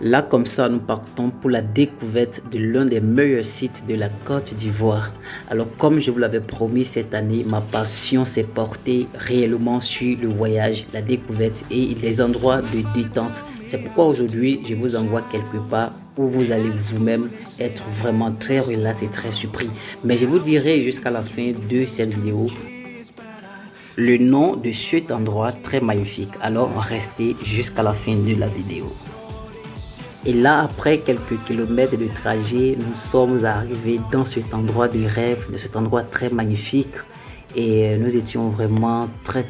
Là, comme ça, nous partons pour la découverte de l'un des meilleurs sites de la Côte d'Ivoire. Alors, comme je vous l'avais promis cette année, ma passion s'est portée réellement sur le voyage, la découverte et les endroits de détente. C'est pourquoi aujourd'hui, je vous envoie quelque part où vous allez vous-même être vraiment très relax et très surpris. Mais je vous dirai jusqu'à la fin de cette vidéo le nom de cet endroit très magnifique. Alors, restez jusqu'à la fin de la vidéo. Et là, après quelques kilomètres de trajet, nous sommes arrivés dans cet endroit de rêve, de cet endroit très magnifique. Et nous étions vraiment très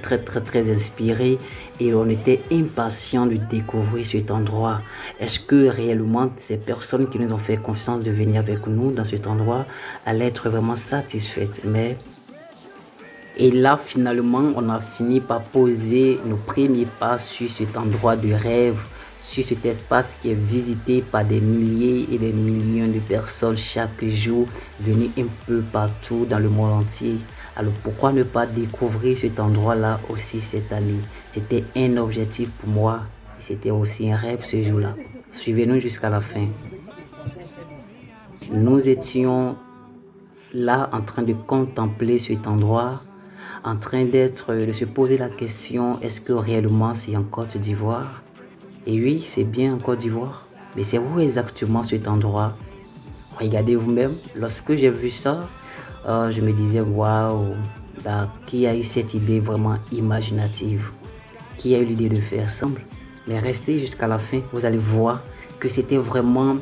inspirés et on était impatients de découvrir cet endroit. Est-ce que réellement ces personnes qui nous ont fait confiance de venir avec nous dans cet endroit allaient être vraiment satisfaites? Et là, finalement, on a fini par poser nos premiers pas sur cet endroit de rêve, sur cet espace qui est visité par des milliers et des millions de personnes chaque jour, venues un peu partout dans le monde entier. Alors pourquoi ne pas découvrir cet endroit-là aussi cette année? C'était un objectif pour moi et c'était aussi un rêve ce jour-là. Suivez-nous jusqu'à la fin. Nous étions là en train de contempler cet endroit, en train de se poser la question, est-ce que réellement c'est en Côte d'Ivoire? Et oui, c'est bien en Côte d'Ivoire. Mais c'est où exactement cet endroit? Regardez vous-même. Lorsque j'ai vu ça, je me disais, waouh, qui a eu cette idée vraiment imaginative? Qui a eu l'idée de faire ça? Mais restez jusqu'à la fin, vous allez voir que c'était vraiment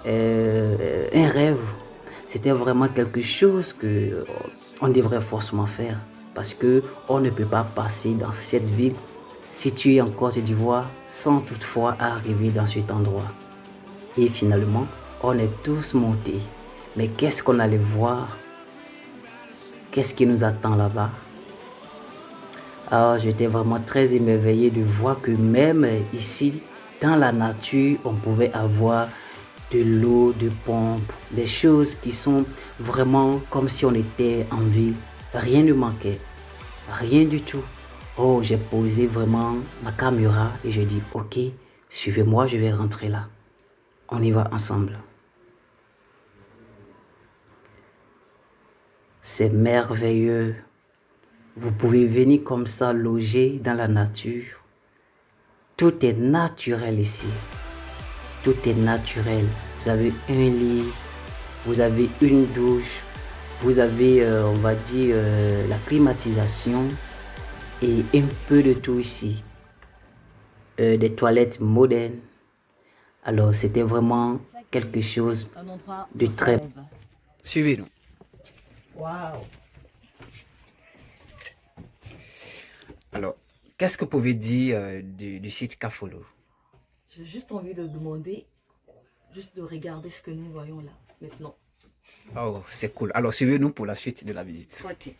un rêve. C'était vraiment quelque chose que on devrait forcément faire. Parce que on ne peut pas passer dans cette ville située en Côte d'Ivoire sans toutefois arriver dans cet endroit. Et finalement, on est tous montés. Mais qu'est-ce qu'on allait voir? Qu'est-ce qui nous attend là-bas? Alors, j'étais vraiment très émerveillé de voir que même ici, dans la nature, on pouvait avoir de l'eau, de pompe, des choses qui sont vraiment comme si on était en ville. Rien ne manquait, rien du tout. Oh, j'ai posé vraiment ma caméra et j'ai dit, ok, suivez-moi, je vais rentrer là. On y va ensemble. C'est merveilleux. Vous pouvez venir comme ça loger dans la nature. Tout est naturel ici. Tout est naturel. Vous avez un lit, vous avez une douche, vous avez, on va dire, la climatisation et un peu de tout ici. Des toilettes modernes. Alors, c'était vraiment quelque chose de très... Suivez-nous. Waouh! Alors, qu'est-ce que vous pouvez dire du site Kafolo? J'ai juste envie de demander, juste de regarder ce que nous voyons là, maintenant. Oh, c'est cool. Alors, suivez-nous pour la suite de la visite. Ok.